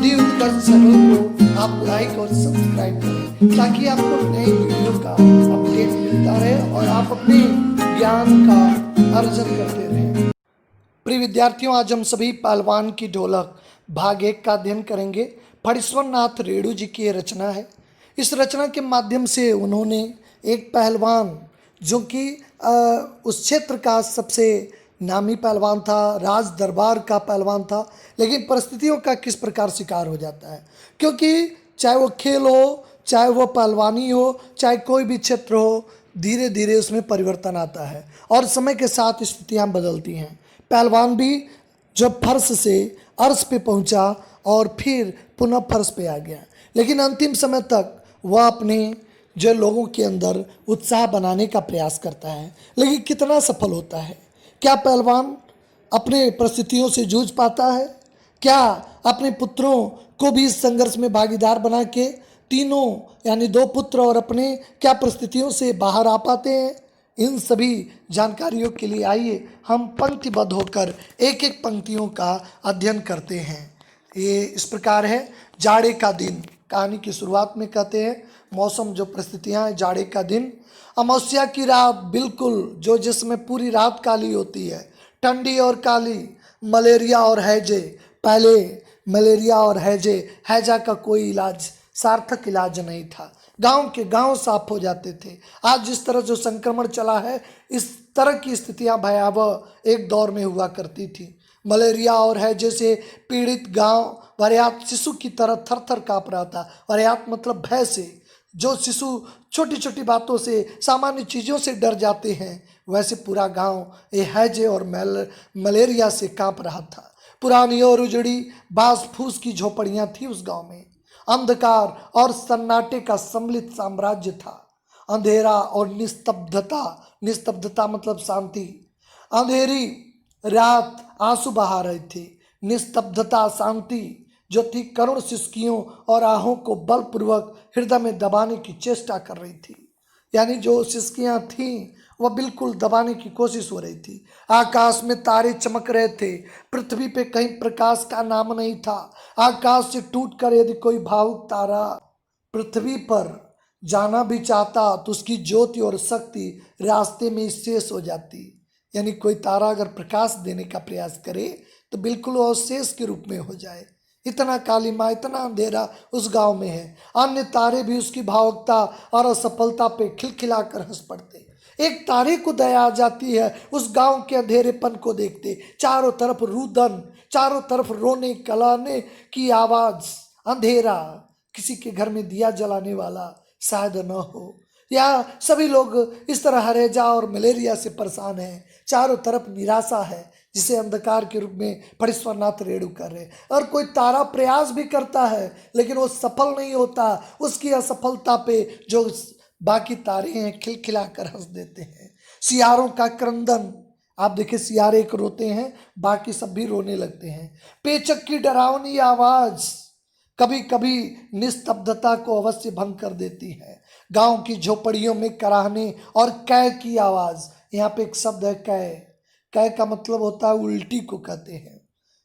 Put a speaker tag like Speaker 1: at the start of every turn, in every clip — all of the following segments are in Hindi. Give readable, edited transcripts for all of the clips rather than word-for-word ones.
Speaker 1: बुद्धि उत्कर्ष चैनल को आप लाइक और सब्सक्राइब करें ताकि आपको नई वीडियो का अपडेट मिलता रहे और आप अपने ज्ञान का अर्जन करते रहें। प्रिय विद्यार्थियों, आज हम सभी पहलवान की ढोलक भाग 1 का अध्ययन करेंगे। फणीश्वर नाथ रेणु जी की ये रचना है। इस रचना के माध्यम से उन्होंने एक पहलवान जो कि उस क्षेत्र का सबसे नामी पहलवान था, राज दरबार का पहलवान था, लेकिन परिस्थितियों का किस प्रकार शिकार हो जाता है, क्योंकि चाहे वो खेल हो, चाहे वो पहलवानी हो, चाहे कोई भी क्षेत्र हो, धीरे धीरे उसमें परिवर्तन आता है और समय के साथ स्थितियाँ बदलती हैं। पहलवान भी जब फर्श से अर्श पे पहुंचा और फिर पुनः फर्श पे आ गया, लेकिन अंतिम समय तक वह अपने जो लोगों के अंदर उत्साह बनाने का प्रयास करता है, लेकिन कितना सफल होता है? क्या पहलवान अपने परिस्थितियों से जूझ पाता है? क्या अपने पुत्रों को भी इस संघर्ष में भागीदार बना के तीनों यानी 2 पुत्र और अपने क्या परिस्थितियों से बाहर आ पाते हैं? इन सभी जानकारियों के लिए आइए हम पंक्तिबद्ध होकर एक एक पंक्तियों का अध्ययन करते हैं। ये इस प्रकार है। जाड़े का दिन, कहानी की शुरुआत में कहते हैं मौसम जो परिस्थितियाँ हैं, जाड़े का दिन, अमावस्या की रात, बिल्कुल जो जिसमें पूरी रात काली होती है, ठंडी और काली, मलेरिया और हैजे। पहले मलेरिया और हैजा का कोई इलाज, सार्थक इलाज नहीं था। गांव के गांव साफ हो जाते थे। आज जिस तरह जो संक्रमण चला है, इस तरह की स्थितियां भयावह एक दौर में हुआ करती थी। मलेरिया और हैजे से पीड़ित गांव वर्यात शिशु की तरह थर थर काँप रहा था। वर्यात मतलब भय से। जो शिशु छोटी छोटी बातों से, सामान्य चीज़ों से डर जाते हैं, वैसे पूरा गांव ये हैजे और मलेरिया से काँप रहा था। पुरानी और उजड़ी बांस फूस की झोपड़ियां थी उस गांव में। अंधकार और सन्नाटे का सम्मिलित साम्राज्य था। अंधेरा और निस्तब्धता, निस्तब्धता मतलब शांति। अंधेरी रात आंसू बहा रही थी, निस्तब्धता शांति जो थी करुण सिसकियों और आहों को बलपूर्वक हृदय में दबाने की चेष्टा कर रही थी। यानी जो सिसकियां थीं वह बिल्कुल दबाने की कोशिश हो रही थी। आकाश में तारे चमक रहे थे, पृथ्वी पे कहीं प्रकाश का नाम नहीं था। आकाश से टूटकर यदि कोई भावुक तारा पृथ्वी पर जाना भी चाहता तो उसकी ज्योति और शक्ति रास्ते में शेष हो जाती। यानी कोई तारा अगर प्रकाश देने का प्रयास करे तो बिल्कुल वो शेष के रूप में हो जाए। इतना कालीमा, इतना अंधेरा उस गांव में है। अन्य तारे भी उसकी भावुकता और असफलता पे खिलखिलाकर हंस पड़ते। एक तारे को दया आ जाती है उस गांव के अंधेरेपन को देखते। चारों तरफ रुदन, चारों तरफ रोने कलाने की आवाज, अंधेरा, किसी के घर में दिया जलाने वाला शायद न हो, या सभी लोग इस तरह हरेजा और मलेरिया से परेशान हैं। चारों तरफ निराशा है जिसे अंधकार के रूप में फणीश्वर नाथ रेणु कर रहे। और कोई तारा प्रयास भी करता है लेकिन वो सफल नहीं होता। उसकी असफलता पे जो बाकी तारे हैं खिलखिलाकर हंस देते हैं। सियारों का क्रंदन, आप देखिए सियारे एक रोते हैं, बाकी सब भी रोने लगते हैं। पेचक की डरावनी आवाज कभी कभी निस्तब्धता को अवश्य भंग कर देती है। गांव की झोपड़ियों में कराहने और कै की आवाज, यहाँ पे एक शब्द है कै। कै का मतलब होता है उल्टी को कहते हैं।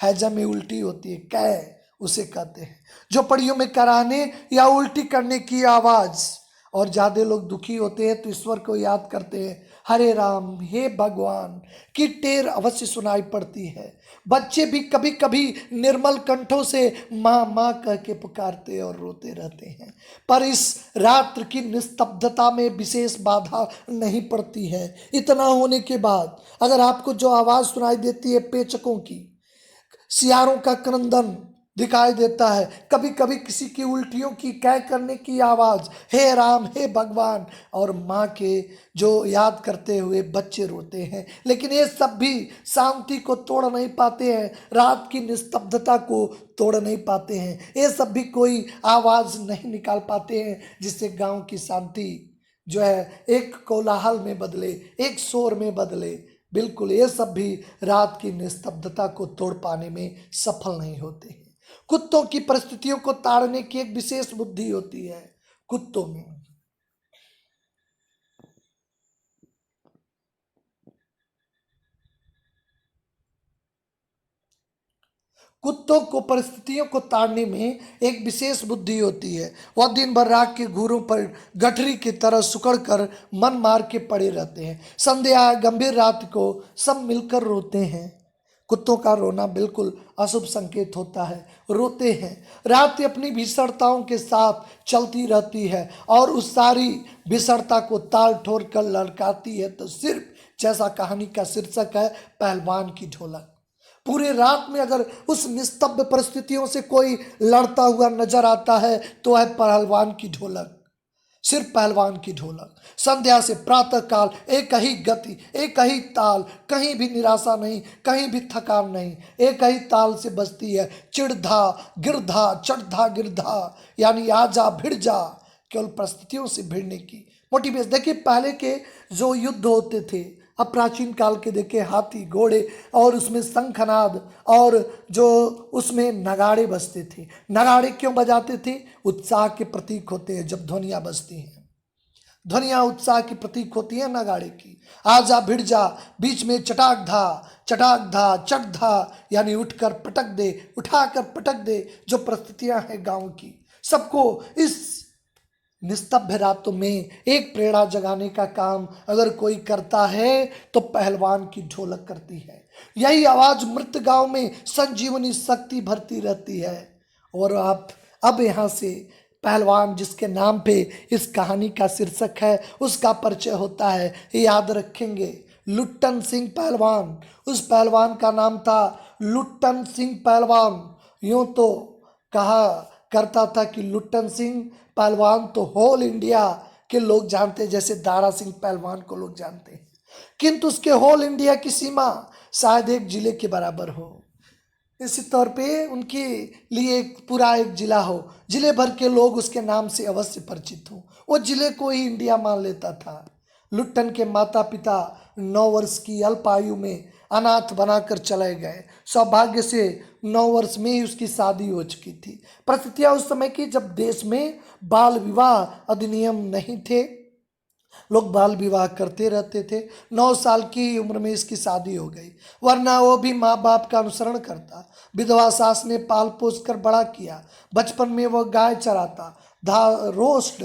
Speaker 1: हैजा में उल्टी होती है, कै उसे कहते हैं। झोपड़ियों में कराहने या उल्टी करने की आवाज। और ज्यादा लोग दुखी होते हैं तो ईश्वर को याद करते हैं, हरे राम हे भगवान की टेर अवश्य सुनाई पड़ती है। बच्चे भी कभी कभी निर्मल कंठों से माँ माँ कह के पुकारते और रोते रहते हैं। पर इस रात्र की निस्तब्धता में विशेष बाधा नहीं पड़ती है। इतना होने के बाद अगर आपको जो आवाज़ सुनाई देती है पेचकों की, सियारों का क्रंदन दिखाई देता है, कभी कभी किसी की उल्टियों की कै करने की आवाज, हे राम हे भगवान, और माँ के जो याद करते हुए बच्चे रोते हैं, लेकिन ये सब भी शांति को तोड़ नहीं पाते हैं, रात की निस्तब्धता को तोड़ नहीं पाते हैं। ये सब भी कोई आवाज नहीं निकाल पाते हैं जिससे गांव की शांति जो है एक कोलाहल में बदले, एक शोर में बदले। बिल्कुल ये सब भी रात की निस्तब्धता को तोड़ पाने में सफल नहीं होते हैं। कुत्तों की परिस्थितियों को ताड़ने की एक विशेष बुद्धि होती है कुत्तों में। कुत्तों को परिस्थितियों को ताड़ने में एक विशेष बुद्धि होती है। वह दिन भर राख के घूरों पर गठरी की तरह सुकड़ कर मन मार के पड़े रहते हैं। संध्या गंभीर रात को सब मिलकर रोते हैं। कुत्तों का रोना बिल्कुल अशुभ संकेत होता है। रोते हैं, रात अपनी भीषणताओं के साथ चलती रहती है और उस सारी भीषणता को ताल ठोर कर लड़काती है। तो सिर्फ जैसा कहानी का शीर्षक है, पहलवान की ढोलक। पूरे रात में अगर उस निस्तब्ध परिस्थितियों से कोई लड़ता हुआ नजर आता है तो है पहलवान की ढोलक, सिर्फ पहलवान की ढोलक। संध्या से प्रातः काल एक ही गति, एक ही ताल, कहीं भी निराशा नहीं, कहीं भी थकान नहीं, एक ही ताल से बजती है। चिढ़धा गिरधा, चढ़धा गिरधा, यानी आजा भिड़ जा, केवल परिस्थितियों से भिड़ने की मोटिवेशन। देखिए पहले के जो युद्ध होते थे, अब प्राचीन काल के देखे हाथी घोड़े और उसमें शंखनाद और जो उसमें नगाड़े बजते थे। नगाड़े क्यों बजाते थे? उत्साह के प्रतीक होते हैं। जब ध्वनियाँ बजती हैं, ध्वनियाँ उत्साह की प्रतीक होती है नगाड़े की। आजा भिड़ जा, बीच में चटाक धा चट धा, यानी उठकर पटक दे, उठाकर पटक दे। जो परिस्थितियाँ हैं गाँव की, सबको इस निस्तब्ध रातों में एक प्रेरणा जगाने का काम अगर कोई करता है तो पहलवान की ढोलक करती है। यही आवाज मृत गांव में संजीवनी शक्ति भरती रहती है। और आप अब यहाँ से पहलवान जिसके नाम पे इस कहानी का शीर्षक है उसका परिचय होता है, याद रखेंगे। लुट्टन सिंह पहलवान, उस पहलवान का नाम था लुट्टन सिंह पहलवान। यूं तो कहा करता था कि लुट्टन सिंह पहलवान तो होल इंडिया के लोग जानते हैं, जैसे दारा सिंह पहलवान को लोग जानते हैं, किंतु उसके होल इंडिया की सीमा शायद एक जिले के बराबर हो। इसी तौर पे उनके लिए पूरा एक जिला हो, जिले भर के लोग उसके नाम से अवश्य परिचित हो। वो जिले को ही इंडिया मान लेता था। लुट्टन के माता पिता 9 वर्ष की अल्प आयु में अनाथ बनाकर चले गए। सौभाग्य से 9 वर्ष में ही उसकी शादी हो चुकी थी। परिस्थितियां उस समय की जब देश में बाल विवाह अधिनियम नहीं थे, लोग बाल विवाह करते रहते थे। 9 साल की उम्र में इसकी शादी हो गई, वरना वो भी माँ बाप का अनुसरण करता। विधवा सास ने पाल पोस कर बड़ा किया। बचपन में वह गाय चराता। रोस्ट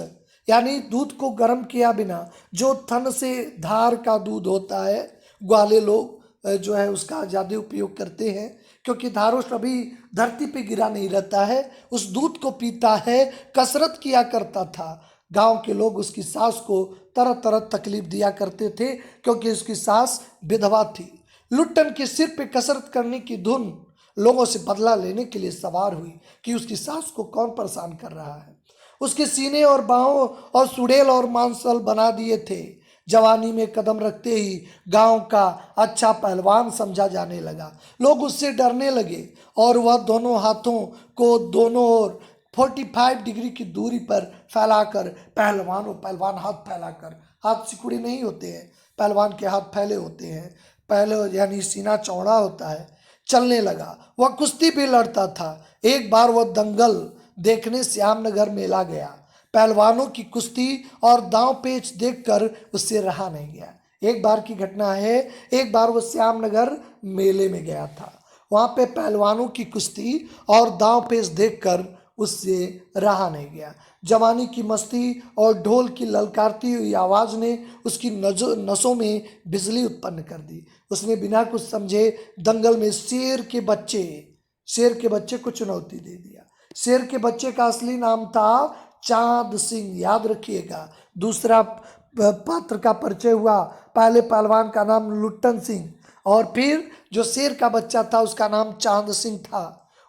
Speaker 1: यानी दूध को गर्म किया बिना जो थन से धार का दूध होता है, ग्वाले लोग जो है उसका ज़्यादा उपयोग करते हैं, क्योंकि धारोष्ट अभी धरती पे गिरा नहीं रहता है, उस दूध को पीता है। कसरत किया करता था। गांव के लोग उसकी सास को तरह तरह तकलीफ दिया करते थे क्योंकि उसकी सास विधवा थी। लुट्टन के सिर पे कसरत करने की धुन लोगों से बदला लेने के लिए सवार हुई कि उसकी सास को कौन परेशान कर रहा है। उसके सीने और बाहों और सुड़ेल और मांसल बना दिए थे। जवानी में कदम रखते ही गांव का अच्छा पहलवान समझा जाने लगा। लोग उससे डरने लगे और वह दोनों हाथों को दोनों ओर 45 डिग्री की दूरी पर फैलाकर पहलवान हाथ फैलाकर, हाथ सिकुड़े नहीं होते हैं, पहलवान के हाथ फैले होते हैं, पहले यानी सीना चौड़ा होता है, चलने लगा। वह कुश्ती भी लड़ता था। एक बार वह दंगल देखने श्यामनगर मेला गया। पहलवानों की कुश्ती और दांव पेच देखकर उससे रहा नहीं गया। एक बार की घटना है, एक बार वो श्यामनगर मेले में गया था। वहाँ पे पहलवानों की कुश्ती और दांव पेच देखकर उससे रहा नहीं गया। जवानी की मस्ती और ढोल की ललकारती हुई आवाज़ ने उसकी नसों में बिजली उत्पन्न कर दी। उसने बिना कुछ समझे दंगल में शेर के बच्चे को चुनौती दे दिया। शेर के बच्चे का असली नाम था चांद सिंह, याद रखिएगा। दूसरा पात्र का परिचय हुआ, पहले पहलवान का नाम लुट्टन सिंह और फिर जो शेर का बच्चा था उसका नाम चांद सिंह था।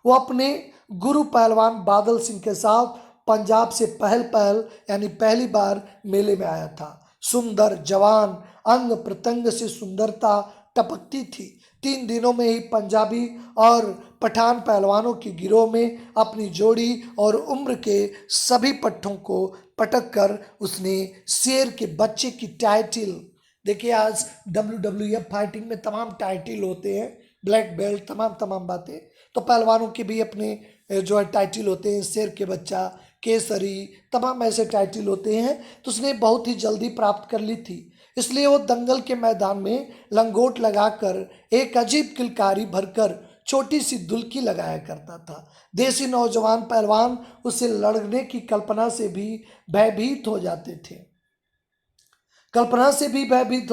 Speaker 1: वो अपने गुरु पहलवान बादल सिंह के साथ पंजाब से पहली बार मेले में आया था। सुंदर जवान, अंग प्रत्यंग से सुंदरता टपकती थी। 3 दिनों में ही पंजाबी और पठान पहलवानों की गिरोह में अपनी जोड़ी और उम्र के सभी पट्टों को पटक कर उसने शेर के बच्चे की टाइटल, देखिए आज WWF फाइटिंग में तमाम टाइटल होते हैं, ब्लैक बेल्ट, तमाम बातें, तो पहलवानों के भी अपने जो है टाइटल होते हैं, शेर के बच्चा, केसरी, तमाम ऐसे टाइटल होते हैं। तो उसने बहुत ही जल्दी प्राप्त कर ली थी, इसलिए वो दंगल के मैदान में लंगोट लगाकर एक अजीब किलकारी भरकर छोटी सी दुल्की लगाया करता था। देसी नौजवान पहलवान उसे लड़ने की कल्पना से भी भयभीत हो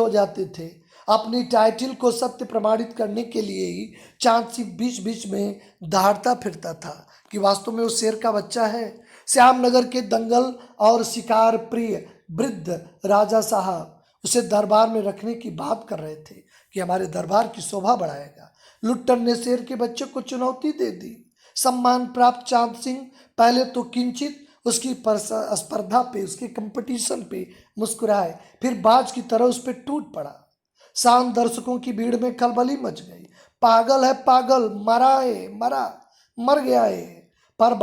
Speaker 1: जाते थे, अपनी टाइटल को सत्य प्रमाणित करने के लिए ही चांद सिंह बीच बीच में दहाड़ता फिरता था कि वास्तव में वो शेर का बच्चा है। श्यामनगर के दंगल और शिकार प्रिय वृद्ध राजा साहब उसे दरबार में रखने की बात कर रहे थे कि हमारे दरबार की शोभा बढ़ाएगा। लुट्टन ने शेर के बच्चे को चुनौती दे दी। सम्मान प्राप्त चांद सिंह पहले तो किंचित उसकी स्पर्धा पे, उसके कंपटीशन पे मुस्कुराए, फिर बाज की तरह उस पर टूट पड़ा। शांत दर्शकों की भीड़ में खलबली मच गई। पागल है पागल, मर गया है। पर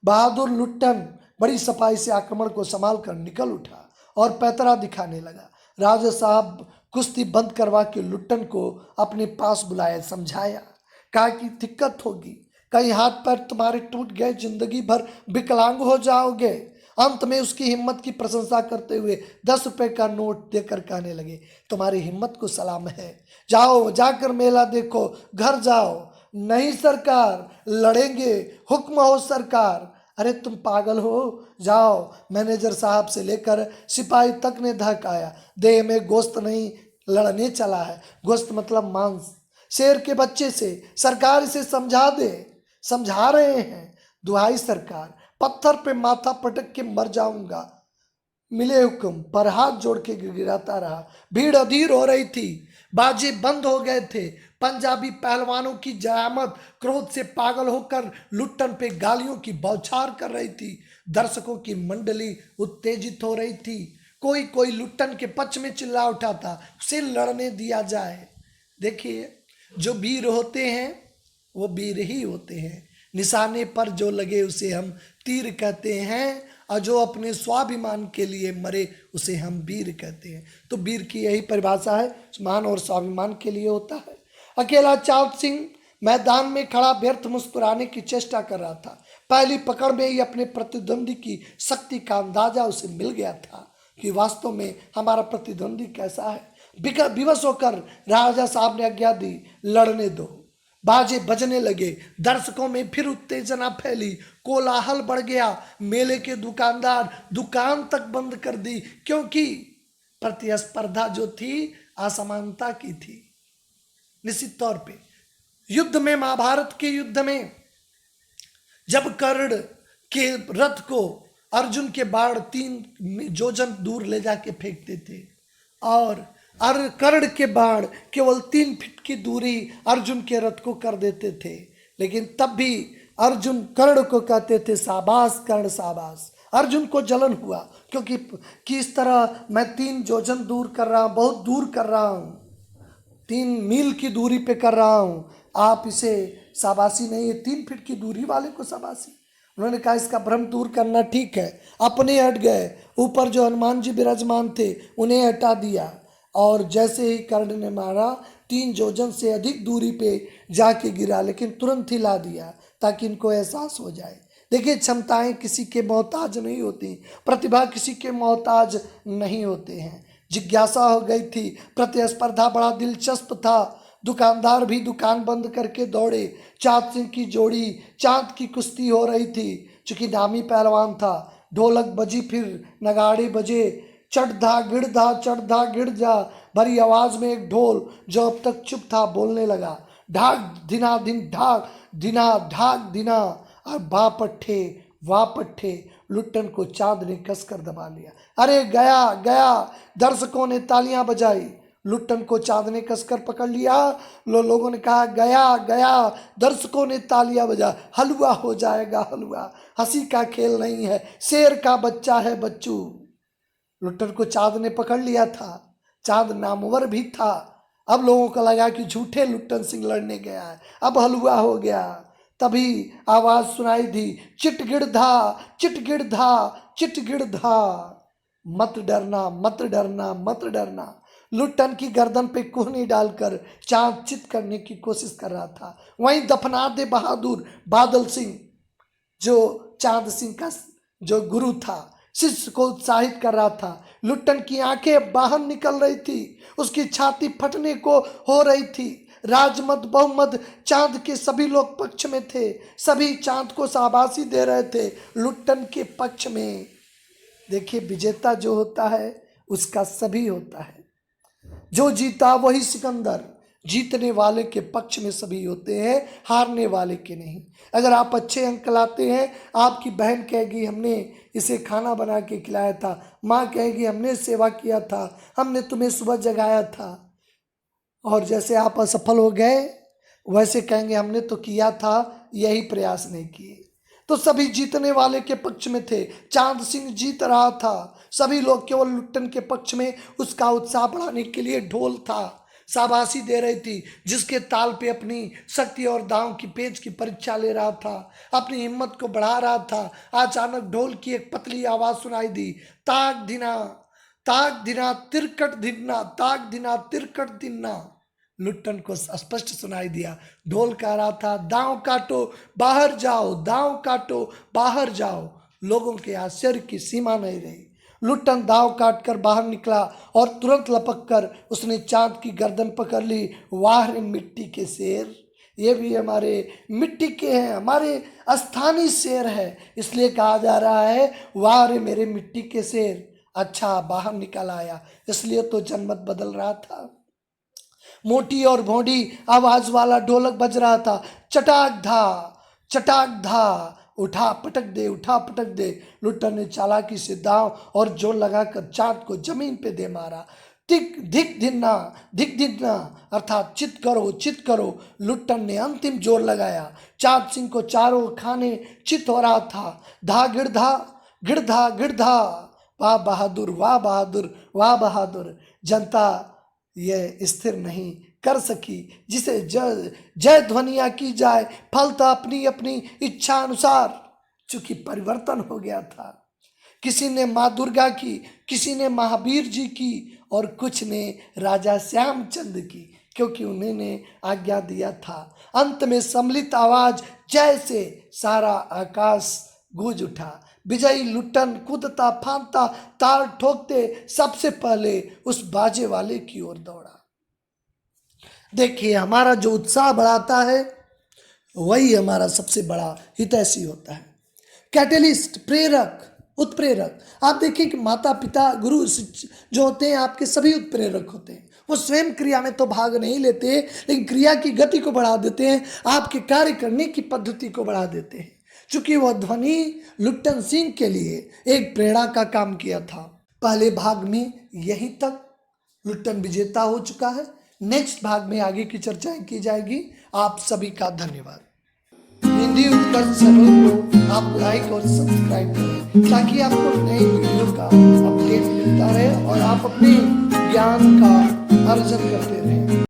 Speaker 1: बहादुर लुट्टन बड़ी सफाई से आक्रमण को संभाल कर निकल उठा और पैतरा दिखाने लगा। राजा साहब कुश्ती बंद करवा के लुट्टन को अपने पास बुलाया, समझाया, कहा कि दिक्कत होगी, कहीं हाथ पैर तुम्हारे टूट गए, जिंदगी भर विकलांग हो जाओगे। अंत में उसकी हिम्मत की प्रशंसा करते हुए 10 रुपए का नोट देकर कहने लगे, तुम्हारी हिम्मत को सलाम है, जाओ जाकर मेला देखो, घर जाओ। नहीं सरकार, लड़ेंगे, हुक्म हो सरकार। अरे तुम पागल हो, जाओ। मैनेजर साहब से लेकर सिपाही तक ने धकाया, देह में गोश्त नहीं, लड़ने चला है। गोश्त मतलब मांस। शेर के बच्चे से सरकार इसे समझा रहे हैं। दुहाई सरकार, पत्थर पे माथा पटक के मर जाऊंगा। मिले हुक्म पर हाथ जोड़ के गिड़गिड़ाता रहा। भीड़ अधीर हो रही थी, बाजे बंद हो गए थे। पंजाबी पहलवानों की जयामत क्रोध से पागल होकर लुट्टन पे गालियों की बौछार कर रही थी। दर्शकों की मंडली उत्तेजित हो रही थी। कोई कोई लुट्टन के पक्ष में चिल्ला उठा था, उसे लड़ने दिया जाए। देखिए, जो वीर होते हैं वो वीर ही होते हैं। निशाने पर जो लगे उसे हम तीर कहते हैं, और जो अपने स्वाभिमान के लिए मरे उसे हम वीर कहते हैं। तो वीर की यही परिभाषा है, मान और स्वाभिमान के लिए होता है। अकेला चांद सिंह मैदान में खड़ा व्यर्थ मुस्कुराने की चेष्टा कर रहा था। पहली पकड़ में ही अपने प्रतिद्वंदी की शक्ति का अंदाजा उसे मिल गया था कि वास्तव में हमारा प्रतिद्वंदी कैसा है। विवश होकर राजा साहब ने आज्ञा दी, लड़ने दो। बाजे बजने लगे, दर्शकों में फिर उत्तेजना फैली, कोलाहल बढ़ गया। मेले के दुकानदार दुकान तक बंद कर दी, क्योंकि प्रतिस्पर्धा जो थी असमानता की थी। निश्चित तौर पे युद्ध में, महाभारत के युद्ध में जब कर्ण के रथ को अर्जुन के बाण 3 योजन दूर ले जाके फेंकते थे और कर्ण के बाण केवल 3 फीट की दूरी अर्जुन के रथ को कर देते थे, लेकिन तब भी अर्जुन कर्ण को कहते थे, शाबाश कर्ण शाबाश। अर्जुन को जलन हुआ, क्योंकि किस तरह मैं 3 योजन दूर कर रहा हूँ, बहुत दूर कर रहा हूँ, 3 मील की दूरी पे कर रहा हूँ, आप इसे शाबाशी नहीं है, 3 फीट की दूरी वाले को शाबाशी। उन्होंने कहा इसका भ्रम दूर करना ठीक है। अपने हट गए, ऊपर जो हनुमान जी विराजमान थे उन्हें हटा दिया, और जैसे ही कर्ण ने मारा 3 योजन से अधिक दूरी पे जाके गिरा, लेकिन तुरंत हिला दिया ताकि इनको एहसास हो जाए। देखिए, क्षमताएं किसी के मोहताज नहीं होती, प्रतिभा किसी के मोहताज नहीं होते हैं। जिज्ञासा हो गई थी, प्रतिस्पर्धा बड़ा दिलचस्प था। दुकानदार भी दुकान बंद करके दौड़े। चांद सिंह की जोड़ी चांद की कुश्ती हो रही थी। चूंकि नामी पहलवान था, ढोलक बजी, फिर नगाड़े बजे। चढ़ धा गिड़ जा भरी आवाज में एक ढोल जो अब तक चुप था बोलने लगा, ढाक धिना धिन ढाक धिना ढाक धिना, और वाह पट्ठे। लुट्टन को चांद ने कसकर दबा लिया। अरे गया गया, दर्शकों ने तालियां बजाई। लुट्टन को चांद ने कसकर पकड़ लिया। लोगों ने कहा गया गया, दर्शकों ने तालियां बजा। हलवा हो जाएगा हलवा, हंसी का खेल नहीं है, शेर का बच्चा है बच्चू। लुट्टन को चांद ने पकड़ लिया था। चांद नामवर भी था। अब लोगों को लगा कि झूठे लुट्टन सिंह लड़ने गया है, अब हलवा हो गया। तभी आवाज सुनाई दी, चिट गिड़ धा, मत डरना मत डरना मत डरना। लुट्टन की गर्दन पे कोहनी डालकर चांद चित करने की कोशिश कर रहा था। वहीं दफना दे बहादुर बादल सिंह, जो चांद सिंह का जो गुरु था, शिष्य को उत्साहित कर रहा था। लुट्टन की आंखें बाहर निकल रही थी, उसकी छाती फटने को हो रही थी। राजमद बहुमद चांद के सभी लोग पक्ष में थे, सभी चांद को शाबाशी दे रहे थे लुट्टन के पक्ष में। देखिए, विजेता जो होता है उसका सभी होता है, जो जीता वही सिकंदर। जीतने वाले के पक्ष में सभी होते हैं, हारने वाले के नहीं। अगर आप अच्छे अंक लाते हैं, आपकी बहन कहेगी हमने इसे खाना बना के खिलाया था, माँ कहेगी हमने सेवा किया था, हमने तुम्हें सुबह जगाया था। और जैसे आप असफल हो गए, वैसे कहेंगे हमने तो किया था, यही प्रयास नहीं किए। तो सभी जीतने वाले के पक्ष में थे। चांद सिंह जीत रहा था, सभी लोग केवल लुट्टन के पक्ष में उसका उत्साह बढ़ाने के लिए ढोल था, शाबाशी दे रही थी। जिसके ताल पे अपनी शक्ति और दांव की पेच की परीक्षा ले रहा था, अपनी हिम्मत को बढ़ा रहा था, अचानक ढोल की एक पतली आवाज सुनाई दी, ताक दिना तिरकट दिन्ना, ताक दिना तिरकट दिन्ना। लुट्टन को स्पष्ट सुनाई दिया। ढोल कह रहा था दांव काटो बाहर जाओ, दांव काटो बाहर जाओ। लोगों के आश्चर्य की सीमा नहीं रही। लुट्टन दांव काट कर बाहर निकला और तुरंत लपक कर उसने चांद की गर्दन पकड़ ली। वाह रे मिट्टी के शेर, ये भी हमारे मिट्टी के हैं, हमारे स्थानीय शेर है, इसलिए कहा जा रहा है वाह रे मेरे मिट्टी के शेर। अच्छा, बाहर निकल आया, इसलिए तो जनमत बदल रहा था। मोटी और भौंडी आवाज वाला ढोलक बज रहा था। चटाक धा, उठा पटक दे। लुट्टन ने चालाकी से दांव और जोर लगाकर चांद को जमीन पे दे मारा। धिक धिन्ना अर्थात चित करो। लुट्टन ने अंतिम जोर लगाया। चांद सिंह को चारों खाने चित हो रहा था। धा गिरधा, वाह बहादुर। जनता यह स्थिर नहीं कर सकी, जिसे जय ध्वनिया की जाए, फलता अपनी इच्छा अनुसार। चूंकि परिवर्तन हो गया था, किसी ने माँ दुर्गा की, किसी ने महावीर जी की और कुछ ने राजा श्यामचंद की, क्योंकि उन्होंने आज्ञा दिया था। अंत में सम्मिलित आवाज जय से सारा आकाश गूंज उठा। विजयी लुट्टन कूदता फांदता ताल ठोकते सबसे पहले उस बाजे वाले की ओर दौड़ा। देखिए, हमारा जो उत्साह बढ़ाता है वही हमारा सबसे बड़ा हितैषी होता है। कैटलिस्ट, प्रेरक, उत्प्रेरक। आप देखिए कि माता पिता गुरु जो होते हैं आपके सभी उत्प्रेरक होते हैं। वो स्वयं क्रिया में तो भाग नहीं लेते, लेकिन क्रिया की गति को बढ़ा देते हैं, आपके कार्य करने की पद्धति को बढ़ा देते हैं। चूंकि वह ध्वनि लुट्टन सिंह के लिए एक प्रेरणा का काम किया था। पहले भाग में यहीं तक लुट्टन विजेता हो चुका है। नेक्स्ट भाग में आगे की चर्चाएं की जाएगी। आप सभी का धन्यवाद। हिंदी उत्कर्ष चैनल को आप लाइक और सब्सक्राइब करें, ताकि आपको नई वीडियो का अपडेट मिलता रहे और आप अपने ज्ञान का अर्जन करते रहें।